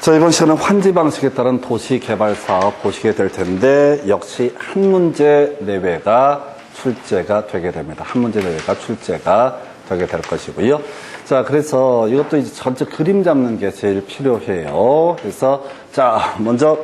자, 이번 시간은 환지 방식에 따른 도시 개발 사업 보시게 될 텐데, 역시 한 문제 내외가 출제가 되게 됩니다. 한 문제 내외가 출제가 되게 될 것이고요. 자, 그래서 이것도 이제 전체 그림 잡는 게 제일 필요해요. 그래서, 자, 먼저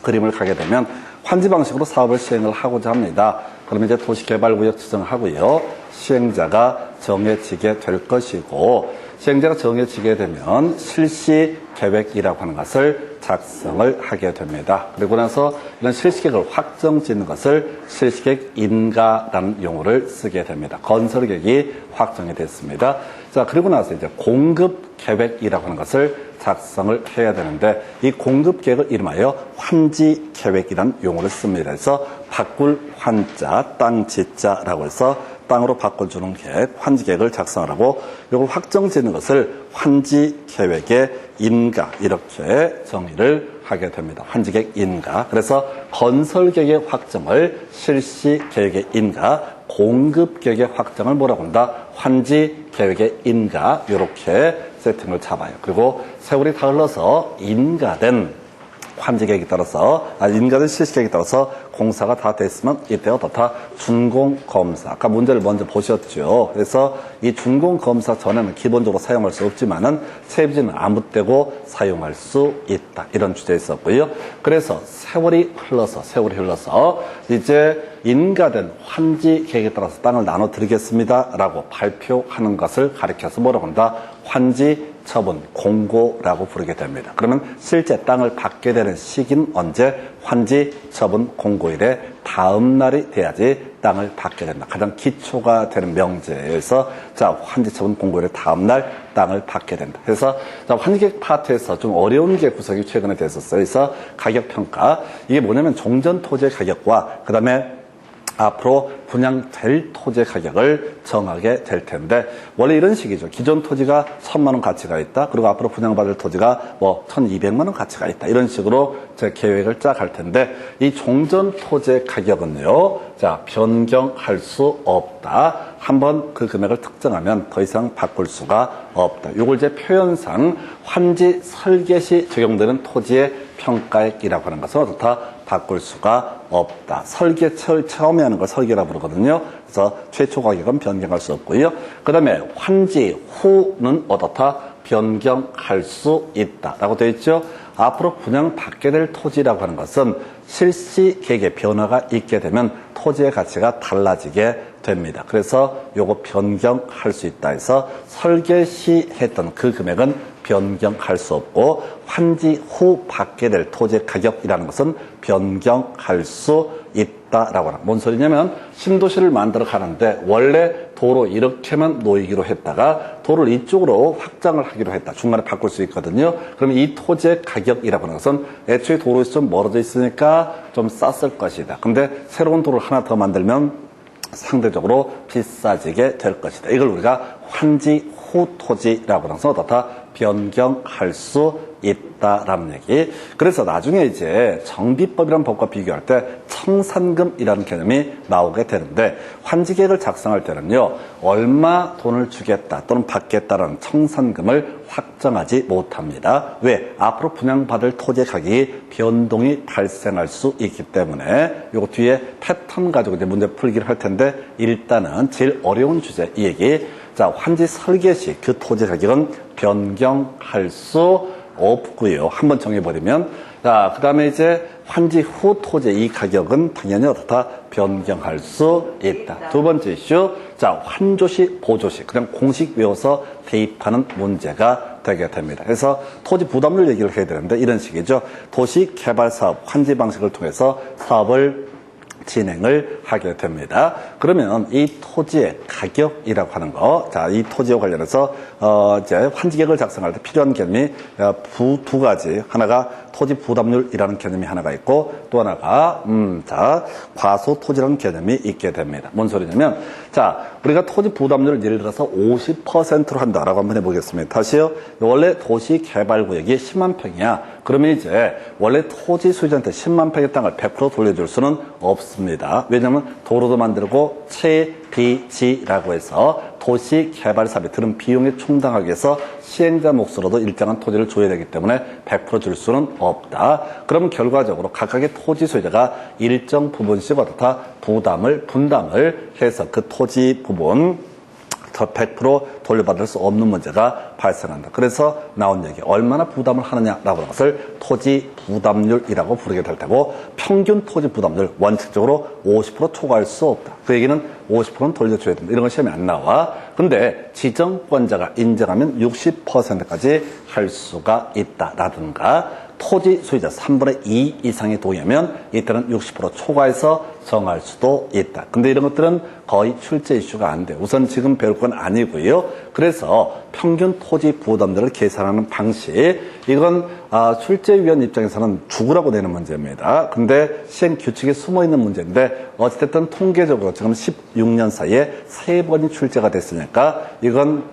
그림을 가게 되면 환지 방식으로 사업을 시행을 하고자 합니다. 그러면 이제 도시개발구역 지정하고요. 시행자가 정해지게 될 것이고, 시행자가 정해지게 되면 실시계획이라고 하는 것을 작성을 하게 됩니다. 그리고 나서 이런 실시계획을 확정짓는 것을 실시계획 인가라는 용어를 쓰게 됩니다. 건설계획이 확정이 됐습니다. 자, 그리고 나서 이제 공급계획이라고 하는 것을 작성을 해야 되는데, 이 공급계획을 이름하여 환지계획이라는 용어를 씁니다. 그래서 바꿀 환자, 땅 지자라고 해서 땅으로 바꿔주는 계획, 환지계획을 작성을 하고, 이걸 확정짓는 것을 환지계획의 인가, 이렇게 정의를 하게 됩니다. 환지계획 인가. 그래서 건설계획의 확정을 실시계획의 인가, 공급계획의 확정을 뭐라고 한다? 환지계획의 인가, 이렇게 세팅을 잡아요. 그리고 세월이 다 흘러서 인가된 환지계획에 따라서, 인가된 실시계획에 따라서 공사가 다 됐으면 이때 어떻다? 준공검사. 아까 문제를 먼저 보셨죠. 그래서 이 준공검사 전에는 기본적으로 사용할 수 없지만은 체비지는 아무 때고 사용할 수 있다. 이런 주제 있었고요. 그래서 세월이 흘러서 이제 인가된 환지계획에 따라서 땅을 나눠드리겠습니다. 라고 발표하는 것을 가리켜서 뭐라고 한다? 환지 처분 공고라고 부르게 됩니다. 그러면 실제 땅을 받게 되는 시기는 언제? 환지 처분 공고일에 다음 날이 돼야지 땅을 받게 된다. 가장 기초가 되는 명제에서, 자, 환지 처분 공고일에 다음 날 땅을 받게 된다. 그래서 자, 환지계획 파트에서 좀 어려운 게 구성이 최근에 됐었어요. 그래서 가격 평가, 이게 뭐냐면 종전 토지의 가격과 그 다음에 앞으로 분양될 토지의 가격을 정하게 될 텐데, 원래 이런 식이죠. 기존 토지가 1,000만 원 가치가 있다. 그리고 앞으로 분양받을 토지가 뭐 1,200만 원 가치가 있다. 이런 식으로 제 계획을 짝할 텐데, 이 종전 토지의 가격은요, 자, 변경할 수 없다. 한번 그 금액을 특정하면 더 이상 바꿀 수가 없다. 이걸 이제 표현상 환지 설계 시 적용되는 토지의 평가액이라고 하는 것은 어떻다? 바꿀 수가 없다. 설계 처음에 하는 걸 설계라고 부르거든요. 그래서 최초 가격은 변경할 수 없고요. 그 다음에 환지 후는 어떻다? 변경할 수 있다. 라고 되어 있죠. 앞으로 분양받게 될 토지라고 하는 것은 실시 계획의 변화가 있게 되면 토지의 가치가 달라지게 됩니다. 그래서 요거 변경할 수 있다 해서 설계 시 했던 그 금액은 변경할 수 없고, 환지 후 받게 될 토지의 가격이라는 것은 변경할 수 있다라고 하는. 뭔 소리냐면, 신도시를 만들어 가는데 원래 도로 이렇게만 놓이기로 했다가 도로를 이쪽으로 확장을 하기로 했다. 중간에 바꿀 수 있거든요. 그러면 이 토지의 가격이라고 하는 것은 애초에 도로에서 좀 멀어져 있으니까 좀 쌌을 것이다. 근데 새로운 도로를 하나 더 만들면 상대적으로 비싸지게 될 것이다. 이걸 우리가 환지 후 토지라고 하는 것은 어떻다? 변경할 수 있다라는 얘기. 그래서 나중에 이제 정비법이라는 법과 비교할 때 청산금이라는 개념이 나오게 되는데, 환지계획을 작성할 때는요, 얼마 돈을 주겠다 또는 받겠다라는 청산금을 확정하지 못합니다. 왜? 앞으로 분양받을 토지의 가격이 변동이 발생할 수 있기 때문에. 요거 뒤에 패턴 가지고 이제 문제 풀기를 할 텐데, 일단은 제일 어려운 주제 이 얘기. 자, 환지 설계 시 그 토지 가격은 변경할 수 없고요. 한번 정해버리면. 자, 그 다음에 이제 환지 후 토지의 이 가격은 당연히 어떻다? 변경할 수 있다. 두 번째 이슈. 자, 환조시, 보조시. 그냥 공식 외워서 대입하는 문제가 되게 됩니다. 그래서 토지 부담률 얘기를 해야 되는데, 이런 식이죠. 도시 개발 사업, 환지 방식을 통해서 사업을 진행을 하게 됩니다. 그러면 이 토지의 가격이라고 하는 거, 자, 이 토지와 관련해서 이제 환지계획을 작성할 때 필요한 개념이 두 가지. 하나가 토지 부담률이라는 개념이 하나가 있고, 또 하나가 자, 과소 토지라는 개념이 있게 됩니다. 뭔 소리냐면, 자, 우리가 토지 부담률을 예를 들어서 50%로 한다라고 한번 해보겠습니다. 다시요. 원래 도시 개발 구역이 10만 평이야. 그러면 이제 원래 토지 소유자한테 10만 평의 땅을 100% 돌려줄 수는 없습니다. 왜냐하면 도로도 만들고 채비지라고 해서 도시 개발 사업에 드는 비용이 충당하기 위해서 시행자 몫으로도 일정한 토지를 줘야 되기 때문에 100% 줄 수는 없다. 그럼 결과적으로 각각의 토지 소유자가 일정 부분씩 어떻다 분담을 해서 그 토지 부분 100% 돌려받을 수 없는 문제가 발생한다. 그래서 나온 얘기, 얼마나 부담을 하느냐라고 하는 것을 토지 부담률이라고 부르게 될 테고, 평균 토지 부담률 원칙적으로 50% 초과할 수 없다. 그 얘기는 50%는 돌려줘야 된다. 이런 건 시험에 안 나와. 근데 지정권자가 인정하면 60%까지 할 수가 있다라든가, 토지 소유자 3분의 2 이상이 동의하면 이때는 60% 초과해서 정할 수도 있다. 근데 이런 것들은 거의 출제 이슈가 안 돼요. 우선 지금 배울 건 아니고요. 그래서 평균 토지 부담률을 계산하는 방식, 이건 출제위원 입장에서는 죽으라고 내는 문제입니다. 근데 시행 규칙에 숨어있는 문제인데 어쨌든 통계적으로 지금 16년 사이에 3번이 출제가 됐으니까 이건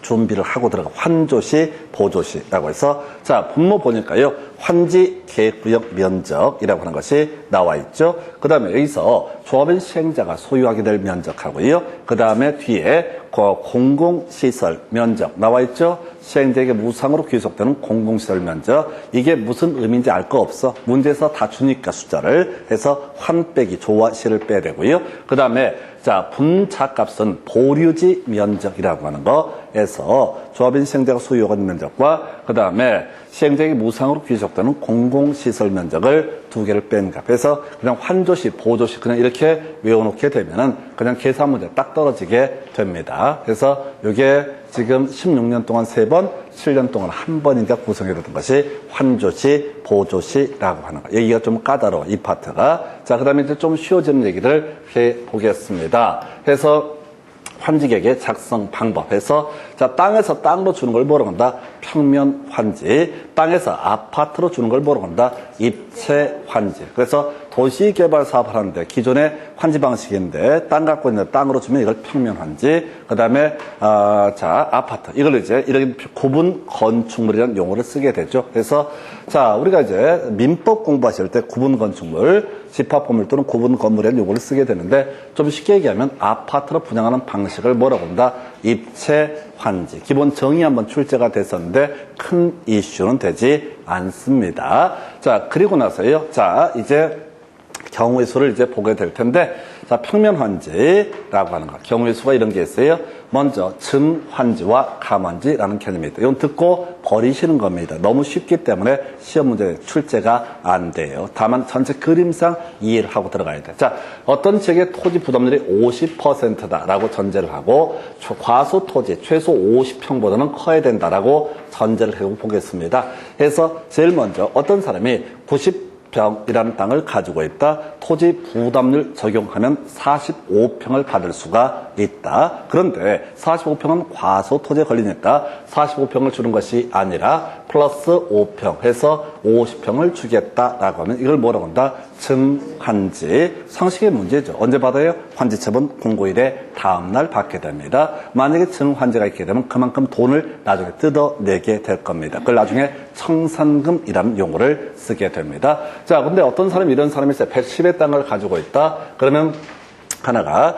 준비를 하고 들어가. 환조시, 보조시라고 해서, 자, 분모 보니까요, 환지 계획구역 면적이라고 하는 것이 나와 있죠. 그 다음에 여기서 조합원 시행자가 소유하게 될 면적하고요. 그 다음에 뒤에 공공시설 면적 나와 있죠. 시행자에게 무상으로 귀속되는 공공시설 면적. 이게 무슨 의미인지 알 거 없어. 문제에서 다 주니까 숫자를 해서 환 빼기 조와 시를 빼야 되고요. 그 다음에 자, 분자값은 보류지 면적이라고 하는 거에서 조합원 시행자가 소유하는 면적과 그 다음에 시행자에게 무상으로 귀속되는 공공시설 면적을 두 개를 뺀 값. 그래서 그냥 환조시, 보조시 그냥 이렇게 외워놓게 되면은 그냥 계산 문제 딱 떨어지게 됩니다. 그래서 이게 지금 16년 동안 3번, 7년 동안 1번인가 구성이 되던 것이 환조시, 보조시라고 하는 거. 얘기가 좀 까다로워, 이 파트가. 자, 그 다음에 이제 좀 쉬워지는 얘기를 해 보겠습니다. 그래서 환지계획의 작성 방법에서, 자, 땅에서 땅으로 주는 걸 뭐라고 한다? 평면 환지. 땅에서 아파트로 주는 걸 뭐라고 한다? 입체 환지. 그래서 도시개발 사업을 하는데 기존의 환지 방식인데 땅 갖고 있는 땅으로 주면 이걸 평면 환지. 그 다음에 자, 아파트. 이걸 이제 이런 구분 건축물이라는 용어를 쓰게 되죠. 그래서 자, 우리가 이제 민법 공부하실 때 구분 건축물, 집합 건물 또는 구분 건물이라는 용어를 쓰게 되는데 좀 쉽게 얘기하면 아파트로 분양하는 방식을 뭐라고 한다? 입체 환지. 기본 정의 한번 출제가 됐었는데 큰 이슈는 되지 않습니다. 자, 그리고 나서요. 자, 이제 경우의 수를 이제 보게 될 텐데, 자, 평면 환지라고 하는 거. 경우의 수가 이런 게 있어요. 먼저 증환지와 감환지라는 개념이 있다. 이건 듣고 버리시는 겁니다. 너무 쉽기 때문에 시험 문제 출제가 안 돼요. 다만 전체 그림상 이해를 하고 들어가야 돼. 자, 어떤 지역의 토지 부담률이 50%다라고 전제를 하고 과수 토지 최소 50평보다는 커야 된다라고 전제를 하고 보겠습니다. 그래서 제일 먼저 어떤 사람이 90평이라는 땅을 가지고 있다. 토지 부담률 적용하면 45평을 받을 수가 있다. 그런데 45평은 과소 토지에 걸리니까 45평을 주는 것이 아니라 플러스 5평 해서 50평을 주겠다라고 하면 이걸 뭐라고 한다? 증환지. 상식의 문제죠. 언제 받아요? 환지처분 공고일에 다음날 받게 됩니다. 만약에 증환지가 있게 되면 그만큼 돈을 나중에 뜯어내게 될 겁니다. 그걸 나중에 청산금이라는 용어를 쓰게 됩니다. 자, 근데 어떤 사람이 이런 사람이 있어요. 110의 땅을 가지고 있다. 그러면 하나가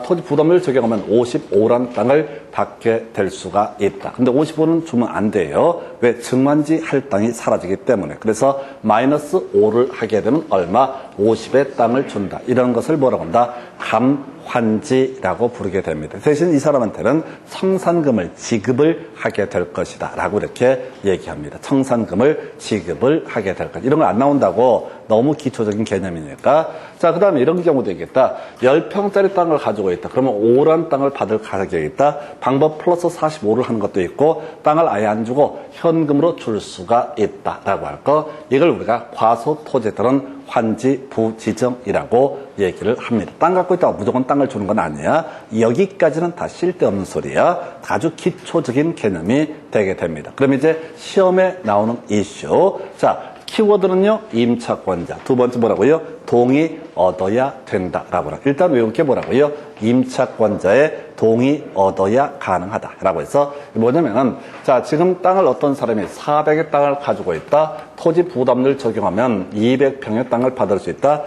토지 부담률 적용하면 55란 땅을 받게 될 수가 있다. 근데 55는 주면 안 돼요. 왜? 증환지 할 땅이 사라지기 때문에. 그래서 마이너스 5를 하게 되면 얼마? 50의 땅을 준다. 이런 것을 뭐라고 한다? 감환지라고 부르게 됩니다. 대신 이 사람한테는 청산금을 지급을 하게 될 것이다 라고 이렇게 얘기합니다. 청산금을 지급을 하게 될 것. 이런 거 안 나온다고 너무 기초적인 개념이니까. 자, 그 다음에 이런 경우도 있겠다. 10평짜리 땅을 가지고 있다. 그러면 5란 땅을 받을 가격이 있다. 방법 플러스 45를 하는 것도 있고 땅을 아예 안 주고 현금으로 줄 수가 있다라고 할 거. 이걸 우리가 과소 토지 또는 환지 부지정이라고 얘기를 합니다. 땅 갖고 있다고 무조건 땅을 주는 건 아니야. 여기까지는 다 쓸데없는 소리야. 아주 기초적인 개념이 되게 됩니다. 그럼 이제 시험에 나오는 이슈. 자, 키워드는요, 임차권자. 두 번째 뭐라고요? 동의 얻어야 된다라고. 일단 외울 게 뭐라고요? 임차권자의 동의 얻어야 가능하다라고 해서 뭐냐면, 자, 지금 땅을 어떤 사람이 400의 땅을 가지고 있다. 토지 부담률 적용하면 200평의 땅을 받을 수 있다.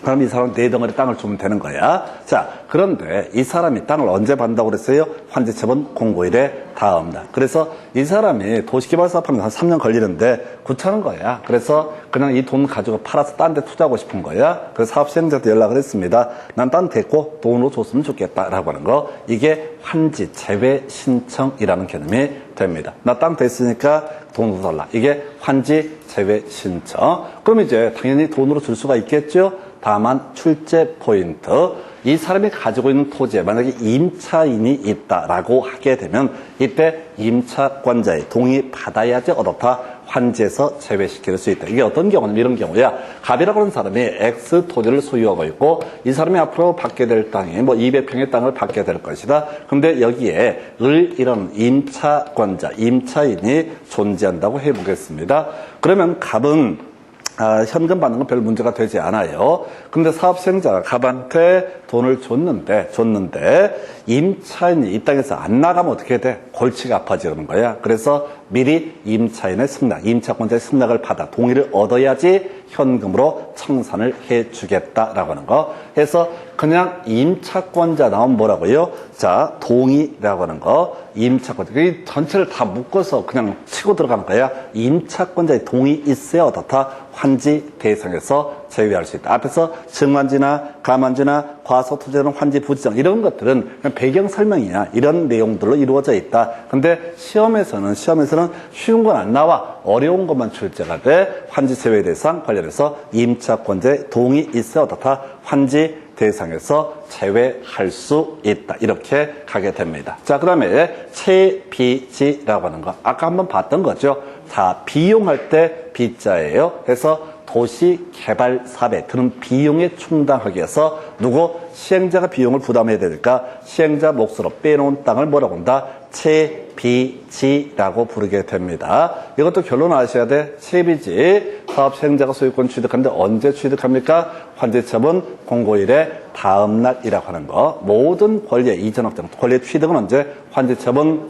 그럼 이 사람은 4덩어리 땅을 주면 되는 거야. 자, 그런데 이 사람이 땅을 언제 받는다고 그랬어요? 환지처분 공고일의 다음 날. 그래서 이 사람이 도시개발사업하면 한 3년 걸리는데 귀찮은 거야. 그래서 그냥 이 돈 가지고 팔아서 딴 데 투자하고 싶은 거야. 그래서 사업시행자한테 연락을 했습니다. 난 딴 데 됐고 돈으로 줬으면 좋겠다라고 하는 거. 이게 환지 제외 신청이라는 개념이 됩니다. 나 땅 됐으니까 돈으로 달라. 이게 환지 제외 신청. 그럼 이제 당연히 돈으로 줄 수가 있겠죠? 다만 출제 포인트, 이 사람이 가지고 있는 토지에 만약에 임차인이 있다라고 하게 되면 이때 임차권자의 동의 받아야지 어떻다 환지에서 제외시킬 수 있다. 이게 어떤 경우는 이런 경우야. 갑이라고 하는 사람이 X 토지를 소유하고 있고 이 사람이 앞으로 받게 될 땅이 뭐 200평의 땅을 받게 될 것이다. 그런데 여기에 이런 임차권자, 임차인이 존재한다고 해보겠습니다. 그러면 갑은 현금 받는 건 별 문제가 되지 않아요. 근데 사업시행자가 갑한테 돈을 줬는데 임차인이 이 땅에서 안 나가면 어떻게 돼? 골치가 아파지는 거야. 그래서 미리 임차인의 승낙, 임차권자의 승낙을 받아 동의를 얻어야지 현금으로 청산을 해주겠다라고 하는 거. 해서 그냥 임차권자 나오면 뭐라고요? 자, 동의라고 하는 거. 임차권자. 이 전체를 다 묶어서 그냥 치고 들어가는 거야. 임차권자의 동의 있어야 어떻다? 환지 대상에서 제외할 수 있다. 앞에서 증환지나 감환지나 과소투자는 환지 부지정 이런 것들은 그냥 배경 설명이야. 이런 내용들로 이루어져 있다. 근데 시험에서는 쉬운 건 안 나와. 어려운 것만 출제가 돼. 환지 제외 대상 관련해서 임차권자의 동의 있어야 어떻다? 환지 대상에서 제외할 수 있다. 이렇게 가게 됩니다. 자, 그 다음에 채비지라고 하는 거. 아까 한번 봤던 거죠. 자, 비용할 때 비자예요. 그래서 도시개발사업에 드는 비용에 충당하기 위해서 누구? 시행자가 비용을 부담해야 되니까 시행자 몫으로 빼놓은 땅을 뭐라고 한다? 채비지라고 부르게 됩니다. 이것도 결론 아셔야 돼. 채비지 사업 시행자가 소유권 취득하는데 언제 취득합니까? 환지처분 공고일의 다음 날이라고 하는 거. 모든 권리의 이전 확정, 권리의 취득은 언제? 환지처분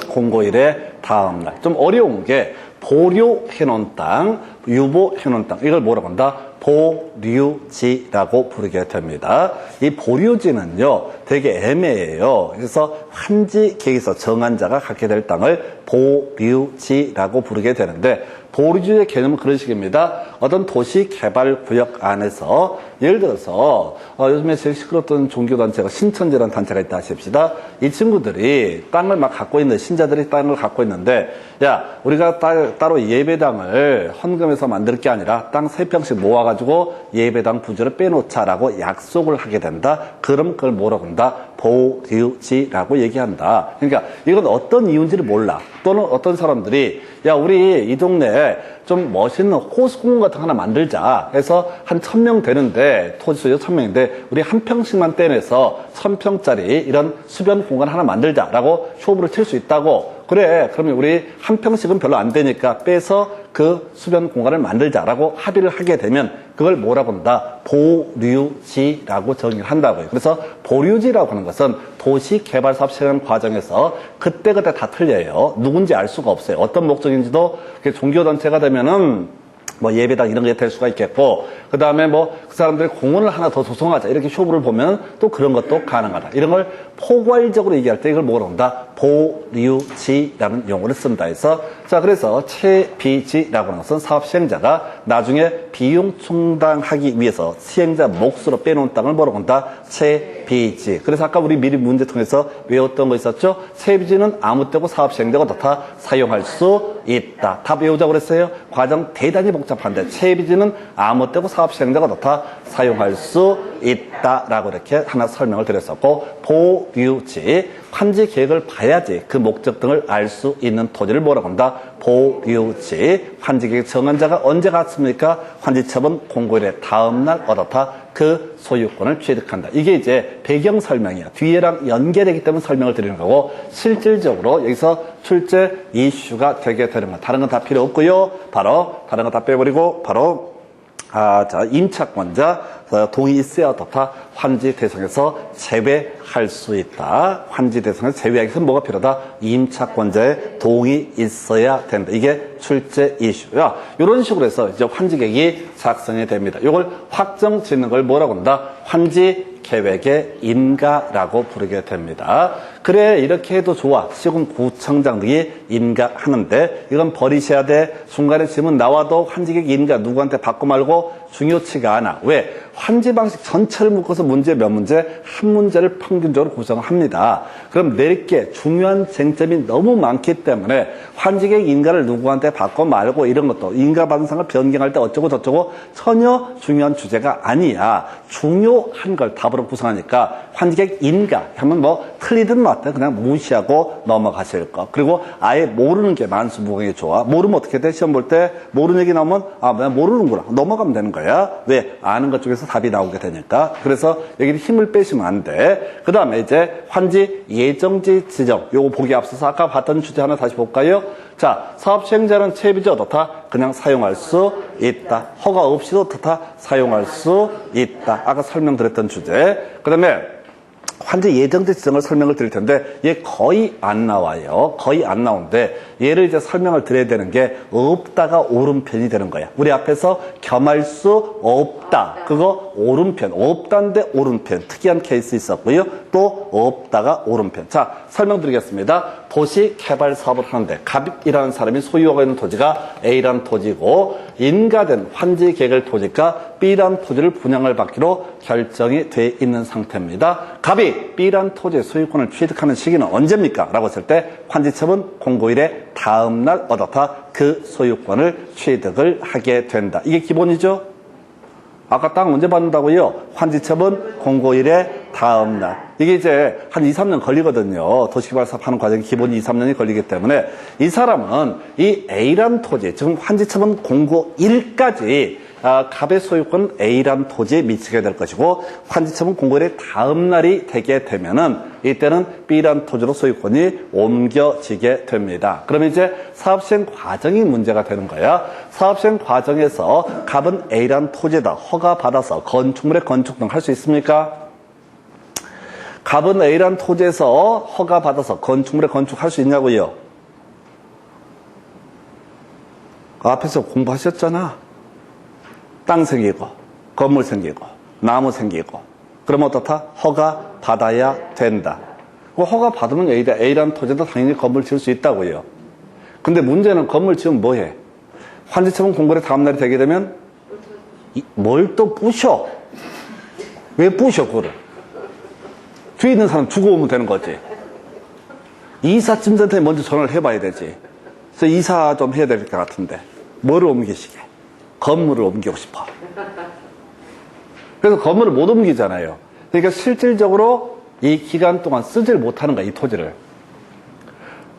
공고일의 다음 날. 좀 어려운 게 보류해놓은 땅, 유보해놓은 땅, 이걸 뭐라고 한다? 보류지라고 부르게 됩니다. 이 보류지는요, 되게 애매해요. 그래서 환지 계획에서 정한 자가 갖게 될 땅을 보류지라고 부르게 되는데, 보류지의 개념은 그런 식입니다. 어떤 도시개발구역 안에서 예를 들어서 요즘에 제일 시끄럽던 종교단체가 신천지라는 단체가 있다 하십시다. 이 친구들이 땅을 막 갖고 있는 신자들이 땅을 갖고 있는데 야 우리가 따로 예배당을 헌금해서 만들 게 아니라 땅 3평씩 모아가지고 예배당 부지를 빼놓자라고 약속을 하게 된다. 그럼 그걸 뭐라고 한다? 보류지라고 얘기한다. 그러니까 이건 어떤 이유인지를 몰라. 또는 어떤 사람들이 야 우리 이 동네에 좀 멋있는 호수공원 같은 거 하나 만들자 해서 한 1000명 되는데 토지 소유 1000명인데 우리 한 평씩만 떼내서 1000평짜리 이런 수변 공간 하나 만들자라고 쇼부를 칠 수 있다고. 그래 그러면 우리 한 평씩은 별로 안 되니까 빼서 그 수변 공간을 만들자라고 합의를 하게 되면 그걸 뭐라고 한다? 보류지라고 정의를 한다고요. 그래서 보류지라고 하는 것은 도시개발사업 실행 과정에서 그때그때 다 틀려요. 누군지 알 수가 없어요. 어떤 목적인지도 종교단체가 되면은 뭐 예배당 이런 게 될 수가 있겠고 그 다음에 뭐 그 사람들이 공원을 하나 더 조성하자 이렇게 쇼부를 보면 또 그런 것도 가능하다. 이런 걸 포괄적으로 얘기할 때 이걸 뭐라고 한다? 보류지라는 용어를 쓴다 해서 자 그래서 채비지라고 하는 것은 사업 시행자가 나중에 비용 충당하기 위해서 시행자 몫으로 빼놓은 땅을 뭐라고 한다? 채비지. 그래서 아까 우리 미리 문제 통해서 외웠던 거 있었죠? 채비지는 아무 때고 사업 시행자가 다 사용할 수 있다. 다 외우자고 그랬어요. 과정 대단히 복잡한데 채비지는 아무 때고 사업 시행자가 다 사용할 수 있다라고 이렇게 하나 설명을 드렸었고 보류지 환지 계획을 봐야지 그 목적 등을 알 수 있는 토지를 뭐라고 한다? 보류지. 환지 계획 정한 자가 언제 갔습니까? 환지처분 공고일의 다음 날 얻었다. 그 소유권을 취득한다. 이게 이제 배경 설명이야. 뒤에랑 연계되기 때문에 설명을 드리는 거고 실질적으로 여기서 출제 이슈가 되게 되는 거. 다른 건 다 필요 없고요. 바로 다른 거 다 빼버리고 바로 자 임차권자 동의 있어야 어떻다? 환지 대상에서 제외할 수 있다. 환지 대상에서 제외하기 위해서 뭐가 필요하다? 임차권자의 동의 있어야 된다. 이게 출제 이슈야. 이런 식으로 해서 이제 환지계획이 작성이 됩니다. 이걸 확정 짓는 걸 뭐라고 한다? 환지 계획의 인가라고 부르게 됩니다. 그래, 이렇게 해도 좋아. 시군구청장 등이 인가하는데 이건 버리셔야 돼. 중간에 질문 나와도 환지계획 인가 누구한테 받고 말고 중요치가 않아. 왜? 환지 방식 전체를 묶어서 문제 몇 문제, 한 문제를 평균적으로 구성합니다. 그럼 낼 게 중요한 쟁점이 너무 많기 때문에 환지계획 인가를 누구한테 받고 말고 이런 것도 인가받은 상을 변경할 때 어쩌고 저쩌고 전혀 중요한 주제가 아니야. 중요한 걸 답으로 구성하니까 환지계획 인가 하면 뭐 틀리든 맞든 그냥 무시하고 넘어가실 거. 그리고 아예 모르는 게 만수무강이 좋아. 모르면 어떻게 돼? 시험 볼 때 모르는 얘기 나오면 아, 내가 모르는구나. 넘어가면 되는 거야. 왜? 아는 것 쪽에서 답이 나오게 되니까. 그래서 여기는 힘을 빼시면 안 돼. 그 다음에 이제 환지 예정지 지정. 요거 보기 앞서서 아까 봤던 주제 하나 다시 볼까요? 자, 사업 시행자는 채비지 어떻다? 그냥 사용할 수 있다. 허가 없이도 어떻다? 사용할 수 있다. 아까 설명드렸던 주제. 그 다음에 환지 예정지 지정을 설명을 드릴 텐데 얘 거의 안 나와요. 거의 안 나오는데 얘를 이제 설명을 드려야 되는 게 없다가 오른편이 되는 거야. 우리 앞에서 겸할 수 없다. 그거 오른편. 없다인데 오른편. 특이한 케이스 있었고요. 또 없다가 오른편. 자, 설명드리겠습니다. 도시 개발 사업을 하는데 갑이라는 사람이 소유하고 있는 토지가 A라는 토지고 인가된 환지 계획을 토지가 B라는 토지를 분양을 받기로 결정이 돼 있는 상태입니다. 갑이 B라는 토지의 소유권을 취득하는 시기는 언제입니까? 라고 했을 때 환지처분 공고일의 다음 날 어떻다? 그 소유권을 취득을 하게 된다. 이게 기본이죠? 아까 땅 언제 받는다고요? 환지처분 공고일의 다음 날. 이게 이제 한 2, 3년 걸리거든요. 도시개발 사업 하는 과정이 기본 2, 3년이 걸리기 때문에 이 사람은 이 A란 토지, 지금 환지처분 공고일까지 갑의 소유권 A란 토지에 미치게 될 것이고 환지처분 공고일의 다음 날이 되게 되면은 이때는 B란 토지로 소유권이 옮겨지게 됩니다. 그러면 이제 사업시행 과정이 문제가 되는 거야. 사업시행 과정에서 갑은 A란 토지에다 허가받아서 건축물의 건축 등 할 수 있습니까? 갑은 A란 토지에서 허가받아서 건축물의 건축할 수 있냐고요? 앞에서 공부하셨잖아. 땅 생기고 건물 생기고 나무 생기고 그러면 어떻다? 허가 받아야 된다. 허가 받으면 A라는 토지도 당연히 건물 지을 수 있다고요. 근데 문제는 건물 지으면 뭐해? 환지처분 공고일의 다음 날이 되게 되면 뭘 또 부셔? 왜 부셔 그거를? 뒤에 있는 사람 두고 오면 되는 거지. 이삿짐센터에 먼저 전화를 해봐야 되지. 그래서 이사 좀 해야 될 것 같은데 뭐를 옮기시게? 건물을 옮기고 싶어. 그래서 건물을 못 옮기잖아요. 그러니까 실질적으로 이 기간 동안 쓰질 못하는 거야, 이 토지를.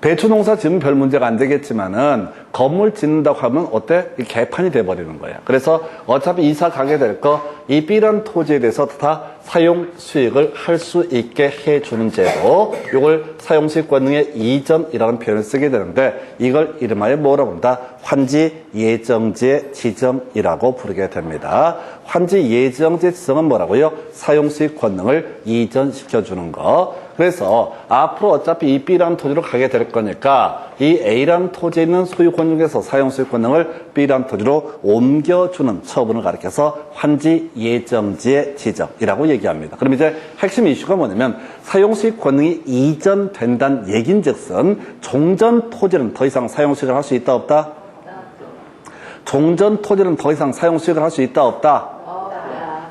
배추 농사 지으면 별 문제가 안 되겠지만은 건물 짓는다고 하면 어때? 개판이 돼버리는 거야. 그래서 어차피 이사 가게 될 거, 이 B라는 토지에 대해서 다 사용 수익을 할 수 있게 해주는 제도, 이걸 사용 수익 권능의 이전이라는 표현을 쓰게 되는데 이걸 이름하여 뭐라고 한다? 환지 예정지의 지정이라고 부르게 됩니다. 환지 예정지의 지정은 뭐라고요? 사용 수익 권능을 이전시켜주는 거. 그래서 앞으로 어차피 이 B라는 토지로 가게 될 거니까 이 A라는 토지에 있는 소유권 중에서 사용 수익 권능을 B라는 토지로 옮겨주는 처분을 가리켜서 환지 예정지의 지정이라고 얘기합니다. 그럼 이제 핵심 이슈가 뭐냐면 사용 수익 권능이 이전된다는 얘긴즉슨 종전 토지는 더 이상 사용 수익을 할 수 있다 없다? 종전 토지는 더 이상 사용 수익을 할 수 있다 없다?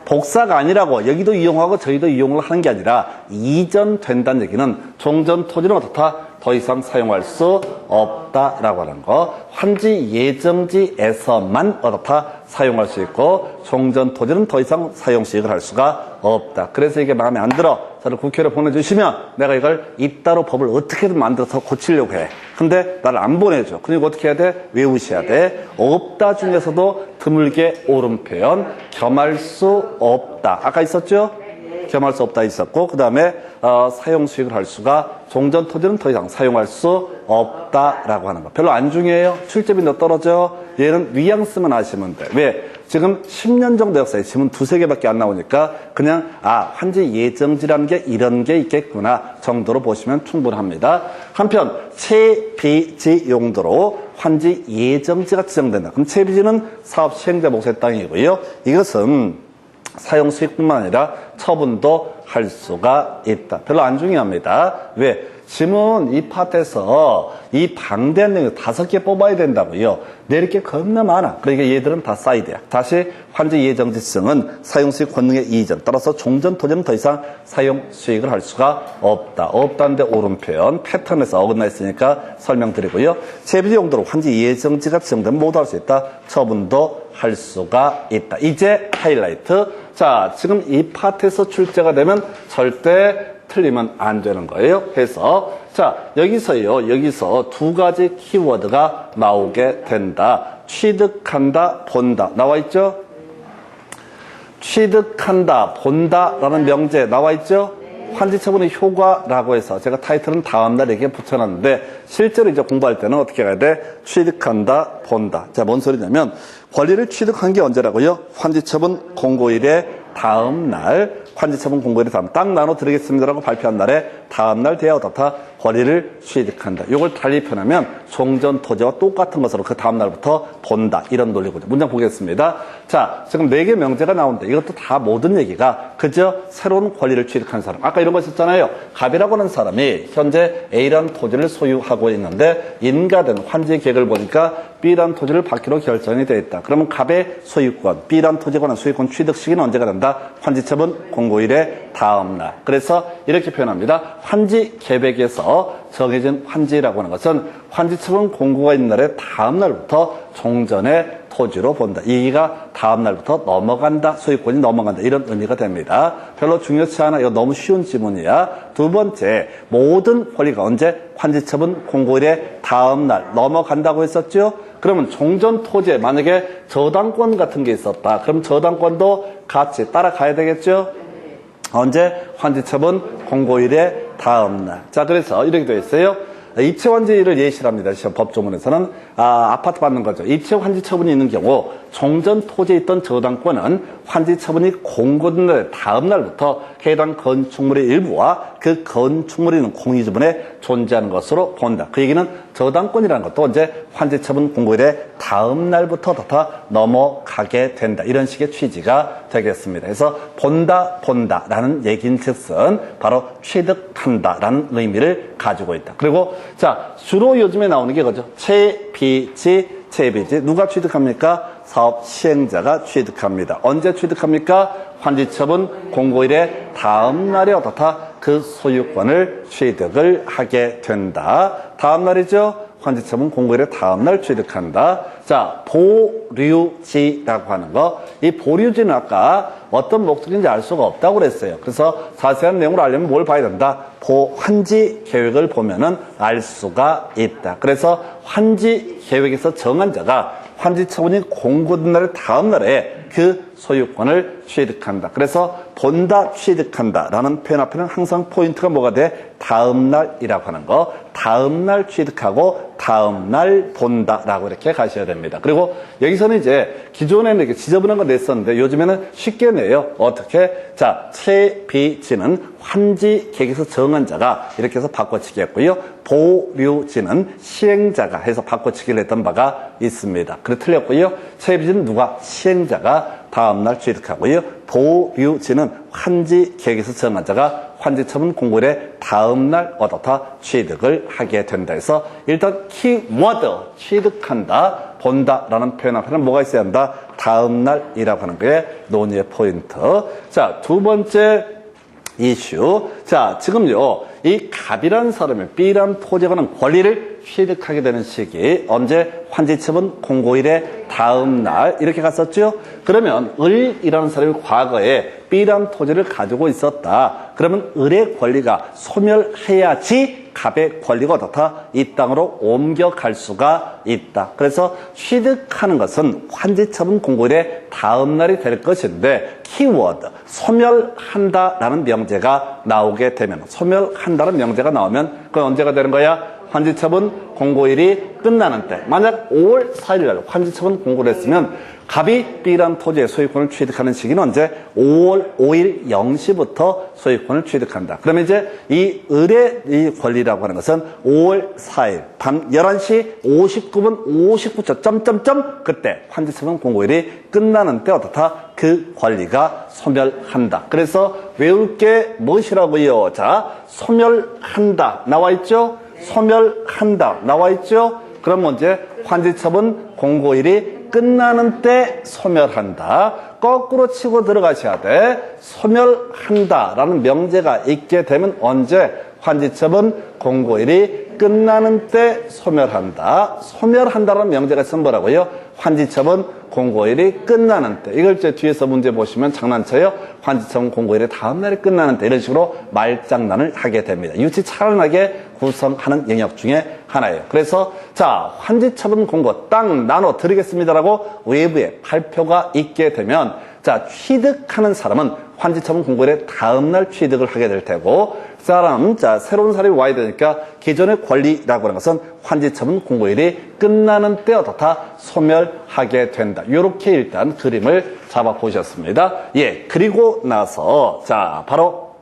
복사가 아니라고 여기도 이용하고 저기도 이용을 하는 게 아니라 이전된다는 얘기는 종전 토지는 어떻다? 더 이상 사용할 수 없다라고 하는 거. 환지 예정지에서만 어떻다? 사용할 수 있고 종전 토지는 더 이상 사용 수익을 할 수가 없다. 그래서 이게 마음에 안 들어. 저를 국회로 보내주시면 내가 이걸 잇따로 법을 어떻게든 만들어서 고치려고 해. 근데 나를 안 보내줘. 그러니까 어떻게 해야 돼? 외우셔야 돼. 없다 중에서도 드물게 옳은 표현 겸할 수 없다. 아까 있었죠? 겸할 수 없다 있었고, 그 다음에 사용 수익을 할 수가 종전 토지는 더 이상 사용할 수 없다라고 하는 거. 별로 안 중요해요. 출제비 몇 떨어져? 얘는 뉘앙스만 아시면 돼. 왜? 지금 10년 정도 역사에 지문 두세 개밖에 안 나오니까 그냥 환지 예정지라는 게 이런 게 있겠구나 정도로 보시면 충분합니다. 한편 채비지 용도로 환지 예정지가 지정된다. 그럼 채비지는 사업 시행자 목소의 땅이고요. 이것은 사용 수익뿐만 아니라 처분도 할 수가 있다. 별로 안 중요합니다. 왜? 지문 이 파트에서 이 방대한 내용 5개 뽑아야 된다고요. 내릴 게 겁나 많아. 그러니까 얘들은 다 사이드야. 다시 환지 예정지성은 사용수익 권능의 이전. 따라서 종전 토지는 더 이상 사용 수익을 할 수가 없다. 없다는데 옳은 표현. 패턴에서 어긋나 있으니까 설명드리고요. 채비지 용도로 환지 예정지가 지정되면 모두 할 수 있다. 처분도 할 수가 있다. 이제 하이라이트. 자, 지금 이 파트에서 출제가 되면 절대 틀리면 안 되는 거예요. 그래서 자, 여기서 두 가지 키워드가 나오게 된다. 취득한다, 본다. 나와 있죠? 취득한다, 본다라는 명제 나와 있죠? 환지처분의 효과라고 해서 제가 타이틀은 다음날 이렇게 붙여놨는데 실제로 이제 공부할 때는 어떻게 가야 돼? 취득한다, 본다. 자, 뭔 소리냐면 권리를 취득한 게 언제라고요? 환지처분 공고일의 다음날, 환지처분 공고일의 다음, 딱 나눠 드리겠습니다라고 발표한 날에 다음날 돼야 어떻다? 권리를 취득한다. 이걸 달리 표현하면 종전 토지와 똑같은 것으로 그 다음날부터 본다. 이런 논리거든요. 문장 보겠습니다. 자, 지금 4개 명제가 나오는데 이것도 다 모든 얘기가 그저 새로운 권리를 취득한 사람. 아까 이런 거 있었잖아요. 갑이라고 하는 사람이 현재 A라는 토지를 소유하고 있는데 인가된 환지 계획을 보니까 B라는 토지를 받기로 결정이 되어 있다. 그러면 갑의 소유권, B라는 토지에 관한 소유권 취득 시기는 언제가 된다? 환지처분 공고일의 다음날. 그래서 이렇게 표현합니다. 환지 계획에서 정해진 환지라고 하는 것은 환지처분 공고가 있는 날의 다음날부터 종전의 토지로 본다. 이 얘기가 다음날부터 넘어간다. 소유권이 넘어간다. 이런 의미가 됩니다. 별로 중요치 않아. 이거 너무 쉬운 지문이야. 두 번째, 모든 권리가 언제? 환지처분 공고일의 다음날 넘어간다고 했었죠? 그러면 종전 토지에 만약에 저당권 같은 게 있었다. 그럼 저당권도 같이 따라가야 되겠죠? 언제? 환지처분 공고일의 다음날. 자, 그래서 이렇게 되어 있어요. 입체환지를 예시를 합니다. 시험 법조문에서는 아파트 받는 거죠. 입체환지처분이 있는 경우 종전 토지에 있던 저당권은 환지처분이 공고된 날 다음 날부터 해당 건축물의 일부와 그 건축물이 있는 공유지분에 존재하는 것으로 본다. 그 얘기는 저당권이라는 것도 언제 환지처분 공고일의 다음 날부터 다 넘어가게 된다. 이런 식의 취지가 되겠습니다. 그래서 본다라는 얘기인즉슨 바로 취득한다라는 의미를 가지고 있다. 그리고 자, 주로 요즘에 나오는 게 그거죠. 채비지. 누가 취득합니까? 사업 시행자가 취득합니다. 언제 취득합니까? 환지처분 공고일의 다음 날에 어떻다? 그 소유권을 취득을 하게 된다. 다음 날이죠? 환지처분 공고일의 다음 날 취득한다. 자, 보류지라고 하는 거. 이 보류지는 아까 어떤 목적인지 알 수가 없다고 그랬어요. 그래서 자세한 내용을 알려면 뭘 봐야 된다? 환지 계획을 보면은 알 수가 있다. 그래서 환지 계획에서 정한 자가 환지처분이 공고된 날의 다음 날에 그 소유권을 취득한다. 그래서 본다, 취득한다라는 표현 앞에는 항상 포인트가 뭐가 돼? 다음날이라고 하는 거. 다음날 취득하고 다음날 본다라고 이렇게 가셔야 됩니다. 그리고 여기서는 이제 기존에는 이렇게 지저분한 거 냈었는데 요즘에는 쉽게 내요. 어떻게? 자, 채비지는 환지 계획에서 정한 자가 이렇게 해서 바꿔치기 했고요. 보류지는 시행자가 해서 바꿔치기를 했던 바가 있습니다. 그래 틀렸고요. 채비지는 누가? 시행자가 다음날 취득하고요. 보류지는 환지 계획에서 정한 자가 환지처분 공고일의 다음날 어떻다? 취득을 하게 된다 해서 일단 키워드 취득한다, 본다라는 표현 앞에는 뭐가 있어야 한다? 다음날이라고 하는 게 논의의 포인트. 자, 두 번째 이슈. 자, 지금요, 이 갑이라는 사람이 B라는 토지에 관한 권리를 취득하게 되는 시기, 언제? 환지처분 공고일의 다음날, 이렇게 갔었죠? 그러면 을이라는 사람이 과거에 B라는 토지를 가지고 있었다. 그러면 을의 권리가 소멸해야지 갑의 권리가 어떻다? 이 땅으로 옮겨갈 수가 있다. 그래서 취득하는 것은 환지처분 공고일의 다음날이 될 것인데 keyword, 소멸한다라는 명제가 나오게 되면, 소멸한다는 명제가 나오면 그건 언제가 되는 거야? 환지처분 공고일이 끝나는 때. 만약 5월 4일 날 환지처분 공고를 했으면 갑이 B라는 토지의 소유권을 취득하는 시기는 언제? 5월 5일 0시부터 소유권을 취득한다. 그러면 이제 이 을의 이 권리라고 하는 것은 5월 4일 밤 11시 59분 59초 점점점 그때 환지처분 공고일이 끝나는 때 어떻다? 그 권리가 소멸한다. 그래서 외울 게 무엇이라고요? 자, 소멸한다 나와 있죠? 소멸한다 나와 있죠? 그럼 먼저 환지처분 공고일이 끝나는 때 소멸한다. 거꾸로 치고 들어가셔야 돼. 소멸한다라는 명제가 있게 되면 언제? 환지처분 공고일이 끝나는 때 소멸한다. 소멸한다라는 명제가 있으면 뭐라고요? 환지처분 공고일이 끝나는 때. 이걸 제 뒤에서 문제 보시면 장난쳐요. 환지처분 공고일이 다음날에 끝나는 때. 이런 식으로 말장난을 하게 됩니다. 유치찬란하게 구성하는 영역 중에 하나예요. 그래서 자, 환지처분 공고 딱 나눠 드리겠습니다라고 외부에 발표가 있게 되면 자, 취득하는 사람은 환지처분 공고일의 다음날 취득을 하게 될 테고 자, 새로운 사람이 와야 되니까 기존의 권리라고 하는 것은 환지처분 공고일이 끝나는 때 어떻다? 소멸하게 된다. 이렇게 일단 그림을 잡아보셨습니다. 예, 그리고 나서 자, 바로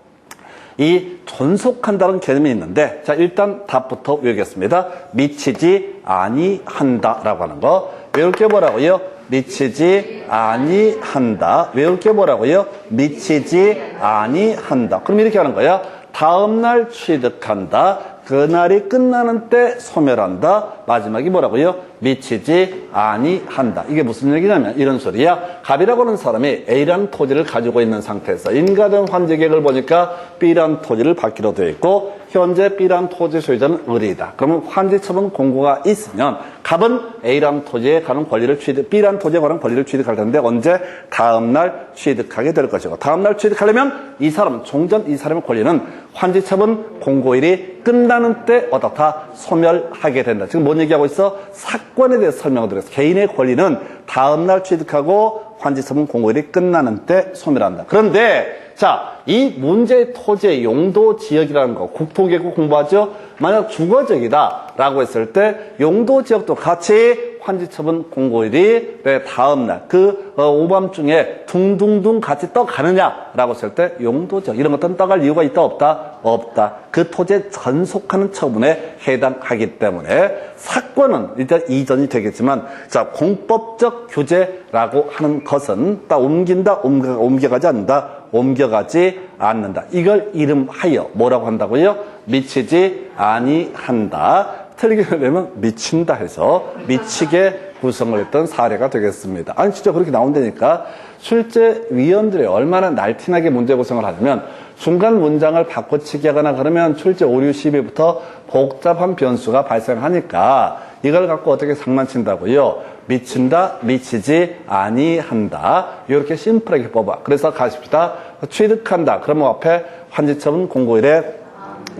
이 존속한다는 개념이 있는데 자, 일단 답부터 외우겠습니다. 미치지 아니한다라고 하는 거. 외울 게 뭐라고요? 미치지 아니한다. 외울 게 뭐라고요? 미치지 아니한다. 그럼 이렇게 하는 거야. 다음날 취득한다. 그날이 끝나는 때 소멸한다. 마지막이 뭐라고요? 미치지 아니한다. 이게 무슨 얘기냐면 이런 소리야. 갑이라고 하는 사람이 A라는 토지를 가지고 있는 상태에서 인가된 환지계획을 보니까 B라는 토지를 받기로 되어 있고 현재 B라는 토지 소유자는 을이다. 그러면 환지처분 공고가 있으면 갑은 A라는 토지에 관한 권리를 B라는 토지에 관한 권리를 취득할 텐데 언제? 다음날 취득하게 될 것이고 다음날 취득하려면 이 사람, 종전 이 사람의 권리는 환지처분 공고일이 끝나는 때 어떻다? 소멸하게 된다. 지금 뭔 얘기하고 있어? 사건에 대해서 설명을 드렸어. 개인의 권리는 다음날 취득하고 환지처분 공고일이 끝나는 때 소멸한다. 그런데 자, 이 문제의 토지의 용도 지역이라는 거 국토계획 공부하죠? 만약 주거지역이다 라고 했을 때 용도 지역도 같이 환지처분 공고일이 왜 다음날 그 오밤중에 둥둥둥 같이 떠가느냐라고 했을 때 용도 지역 이런 것들은 떠갈 이유가 있다 없다? 없다. 그 토지에 전속하는 처분에 해당하기 때문에 사건은 일단 이전이 되겠지만 자, 공법적 규제라고 하는 것은 딱 옮긴다 옮겨가지 않는다 옮겨가지 않는다. 이걸 이름하여 뭐라고 한다고요? 미치지 아니한다. 틀리게 되면 미친다 해서 미치게 구성을 했던 사례가 되겠습니다. 아니 진짜 그렇게 나온다니까. 실제 위원들이 얼마나 날티나게 문제 구성을 하냐면 중간 문장을 바꿔치기 하거나 그러면 출제 오류 시비부터 복잡한 변수가 발생하니까 이걸 갖고 어떻게 장난친다고요? 미친다, 미치지 아니한다. 이렇게 심플하게 뽑아. 그래서 가십시다. 취득한다. 그러면 앞에 환지처분 공고일에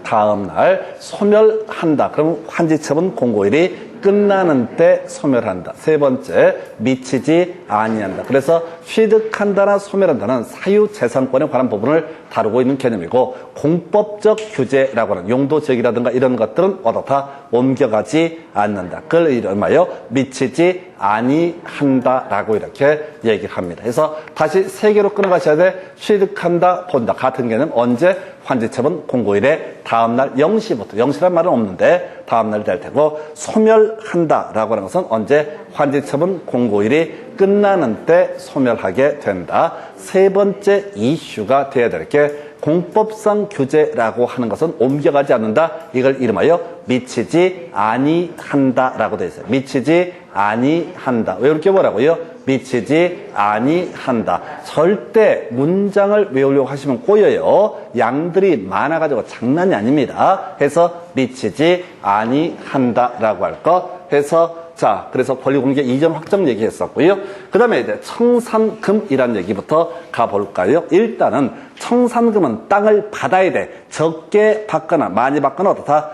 다음날 소멸한다. 그럼 환지처분 공고일이 끝나는 때 소멸한다. 세 번째, 미치지 아니한다. 그래서 취득한다나 소멸한다는 사유재산권에 관한 부분을 다루고 있는 개념이고 공법적 규제라고 하는 용도지역이라든가 이런 것들은 어떻다? 옮겨가지 않는다. 그걸 이름하여 미치지 아니한다라고 이렇게 얘기를 합니다. 그래서 다시 세 개로 끊어가셔야 돼. 취득한다, 본다. 같은 개념 언제? 환지처분 공고일에 다음날 0시부터 0시란 말은 없는데 다음날이 될 테고 소멸한다라고 하는 것은 언제? 환지처분 공고일이 끝나는 때 소멸하게 된다. 세 번째 이슈가 돼야 될 게 공법상 규제라고 하는 것은 옮겨가지 않는다. 이걸 이름하여 미치지 아니한다라고 되어 있어요. 미치지 아니한다. 왜 이렇게 뭐라고요? 미치지 아니한다. 절대 문장을 외우려고 하시면 꼬여요. 양들이 많아가지고 장난이 아닙니다. 해서 미치지 아니한다라고 할 거 해서 자, 그래서 권리공개 이전 확정 얘기했었고요. 그 다음에 이제 청산금이라는 얘기부터 가볼까요? 일단은 청산금은 땅을 받아야 돼. 적게 받거나 많이 받거나 어떻다?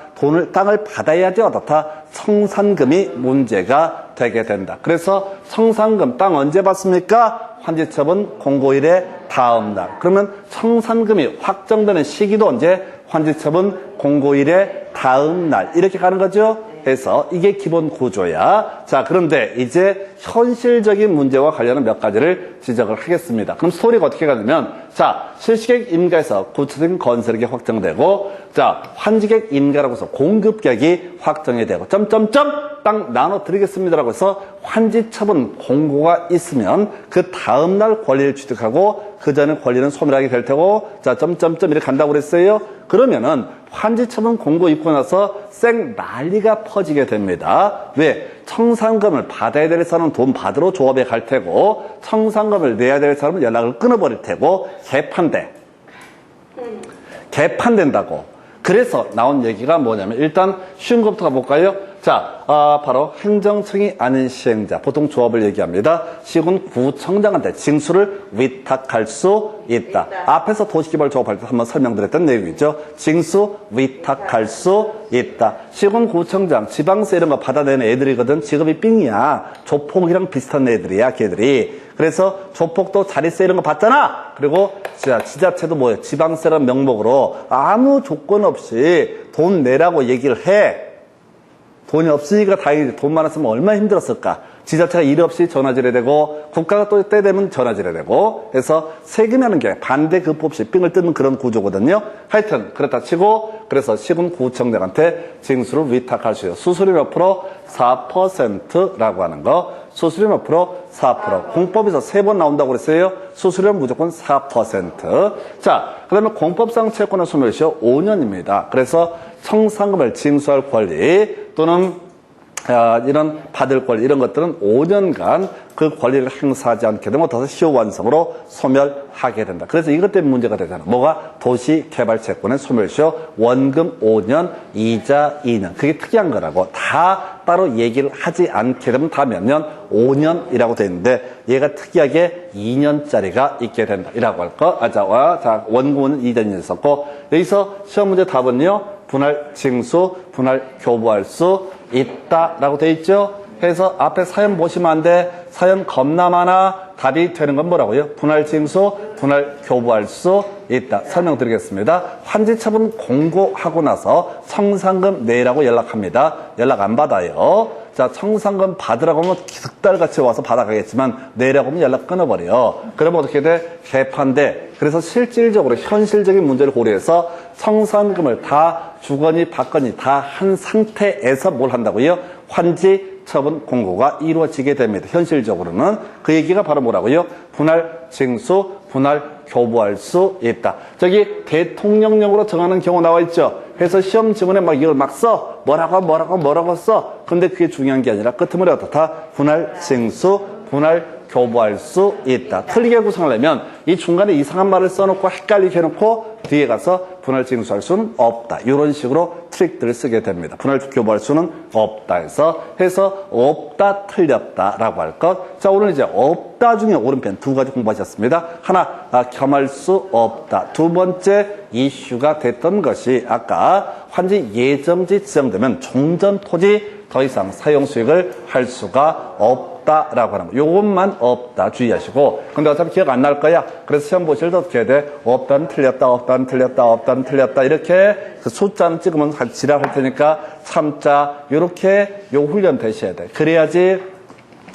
땅을 받아야지 어떻다? 청산금이 문제가 되게 된다. 그래서 청산금 땅 언제 받습니까? 환지처분 공고일의 다음 날. 그러면 청산금이 확정되는 시기도 언제? 환지처분 공고일의 다음 날. 이렇게 가는 거죠. 그래서 이게 기본 구조야. 자, 그런데 이제 현실적인 문제와 관련한 몇 가지를 지적을 하겠습니다. 그럼 스토리가 어떻게 가냐면, 자, 실시객 임가에서 구체적인 건설객이 확정되고, 자, 환지객 임가라고 해서 공급객이 확정이 되고, 점점점 땅 나눠드리겠습니다라고 해서 환지처분 공고가 있으면 그 다음날 권리를 취득하고 그 전에 권리는 소멸하게 될 테고, 자, 점점점 이렇게 간다고 그랬어요. 그러면은 환지처분 공고 있고 나서 쌩 난리가 퍼지게 됩니다. 왜? 청산금을 받아야 될 사람은 돈 받으러 조합에 갈 테고, 청산금을 내야 될 사람은 연락을 끊어버릴 테고, 개판된다고. 그래서 나온 얘기가 뭐냐면, 일단 쉬운 것부터 가볼까요? 자, 바로 행정청이 아닌 시행자, 보통 조합을 얘기합니다. 시군 구청장한테 징수를 위탁할 수 있다. 앞에서 도시개발 조합할 때 한번 설명드렸던 내용이죠. 징수 위탁할 수 있다. 시군 구청장, 지방세 이런 거 받아내는 애들이거든. 직업이 삥이야. 조폭이랑 비슷한 애들이야, 걔들이. 그래서 조폭도 자릿세 이런 거 받잖아. 그리고 지자체도 뭐예요? 지방세라는 명목으로 아무 조건 없이 돈 내라고 얘기를 해. 돈이 없으니까 다행이지. 돈 많았으면 얼마나 힘들었을까. 지자체가 일 없이 전화질해야 되고, 국가가 또 때 되면 전화질해야 되고, 그래서 세금이 하는 게 반대급 없이 삥을 뜯는 그런 구조거든요. 하여튼 그렇다 치고, 그래서 시군 구청장한테 징수를 위탁할 수 있어요. 수수료 몇 프로? 4%라고 하는 거. 수수료 몇 프로? 4%. 공법에서 3번 나온다고 그랬어요. 수수료는 무조건 4%. 자, 그 다음에 공법상 채권의 소멸시효 5년입니다. 그래서 청산금을 징수할 권리 또는 이런 받을 권리 이런 것들은 5년간 그 권리를 행사하지 않게 되면 어떠서 시효 완성으로 소멸하게 된다. 그래서 이것 때문에 문제가 되잖아. 뭐가? 도시개발채권의 소멸시효 원금 5년, 이자 2년. 그게 특이한 거라고. 다 따로 얘기를 하지 않게 되면 다 몇 년? 5년이라고 돼 있는데 얘가 특이하게 2년짜리가 있게 된다. 이라고 할 거. 자, 원금 5년, 이자 2년 있었고 여기서 시험 문제 답은요. 분할 징수, 분할 교부할 수 있다라고 돼 있죠. 그래서 앞에 사연 보시면 안 돼. 사연 겁나 많아. 답이 되는 건 뭐라고요? 분할 징수, 분할 교부할 수 있다. 설명드리겠습니다. 환지처분 공고하고 나서 청산금 내라고 연락합니다. 연락 안 받아요. 자, 청산금 받으라고 하면 득달같이 와서 받아가겠지만 내라고 하면 연락 끊어버려. 그러면 어떻게 돼? 개판돼. 그래서 실질적으로 현실적인 문제를 고려해서 청산금을 다 주거니 받거니 다 한 상태에서 뭘 한다고요? 환지 처분 공고가 이루어지게 됩니다. 현실적으로는 그 얘기가 바로 뭐라고요? 분할 징수, 분할 교부할 수 있다. 저기 대통령령으로 정하는 경우 나와 있죠. 그래서 시험 지문에 막 이걸 막 써. 뭐라고 써. 근데 그게 중요한 게 아니라 끝머리 어떻다? 분할 징수, 분할 교부할 수 있다. 틀리게 구성하려면 이 중간에 이상한 말을 써놓고 헷갈리게 해놓고 뒤에 가서 분할 징수할 수는 없다. 이런 식으로 트릭들을 쓰게 됩니다. 분할 교부할 수는 없다 해서 없다 틀렸다라고 할 것. 자, 오늘 이제 없다 중에 오른편 두 가지 공부하셨습니다. 하나, 겸할 수 없다. 두 번째 이슈가 됐던 것이 아까 환지 예정지 지정되면 종전 토지 더 이상 사용 수익을 할 수가 없다라고 하는 거. 요것만 없다 주의하시고. 근데 어차피 기억 안 날 거야. 그래서 시험 보실 때 어떻게 해야 돼? 없다는 틀렸다. 이렇게 그 숫자는 찍으면 지랄할 테니까 참자. 요렇게 요 훈련 되셔야 돼. 그래야지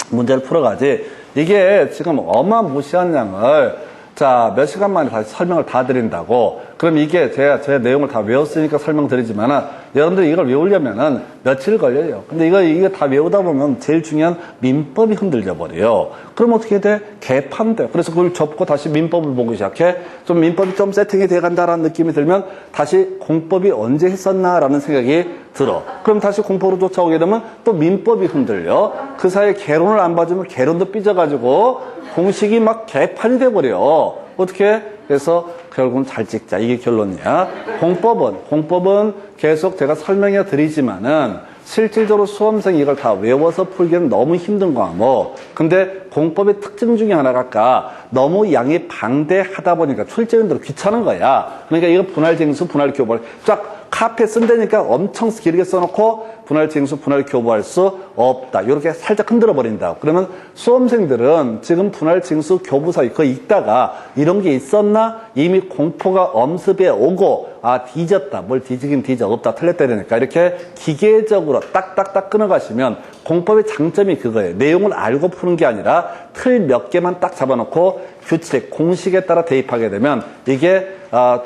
문제를 풀어가지. 이게 지금 어마무시한 양을 자, 몇 시간 만에 다시 설명을 다 드린다고. 그럼 이게 제 내용을 다 외웠으니까 설명드리지만은, 여러분들이 이걸 외우려면은 며칠 걸려요. 근데 이거 다 외우다 보면 제일 중요한 민법이 흔들려 버려요. 그럼 어떻게 돼? 개판돼. 그래서 그걸 접고 다시 민법을 보기 시작해. 좀 민법이 좀 세팅이 돼 간다라는 느낌이 들면 다시 공법이 언제 했었나라는 생각이 들어. 그럼 다시 공법으로 쫓아오게 되면 또 민법이 흔들려. 그 사이에 개론을 안 봐주면 개론도 삐져가지고 공식이 막 개판이 돼버려. 어떻게? 그래서 결국은 잘 찍자. 이게 결론이야. 공법은 계속 제가 설명해 드리지만은 실질적으로 수험생이 이걸 다 외워서 풀기는 너무 힘든 과목. 근데 공법의 특징 중에 하나가 아까 너무 양이 방대하다 보니까 출제위원들은 귀찮은 거야. 그러니까 이거 분할 징수, 분할 교부 쫙 카페 쓴다니까 엄청 길게 써놓고 분할 징수, 분할 교부할 수 없다. 이렇게 살짝 흔들어 버린다. 그러면 수험생들은 지금 분할 징수 교부 사이 그 있다가 이런 게 있었나 이미 공포가 엄습해 오고 뒤졌다. 뭘 뒤지긴 뒤져. 없다. 틀렸다. 이러니까 이렇게 기계적으로 딱딱딱 끊어가시면 공법의 장점이 그거예요. 내용을 알고 푸는 게 아니라 틀 몇 개만 딱 잡아놓고 규칙, 공식에 따라 대입하게 되면 이게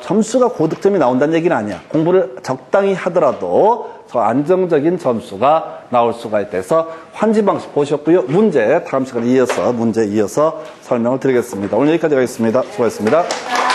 점수가 고득점이 나온다는 얘기는 아니야. 공부를 적당히 하더라도 저 안정적인 점수가 나올 수가 있대서 환지 방식 보셨고요. 문제 다음 시간에 이어서 설명을 드리겠습니다. 오늘 여기까지 하겠습니다. 수고하셨습니다.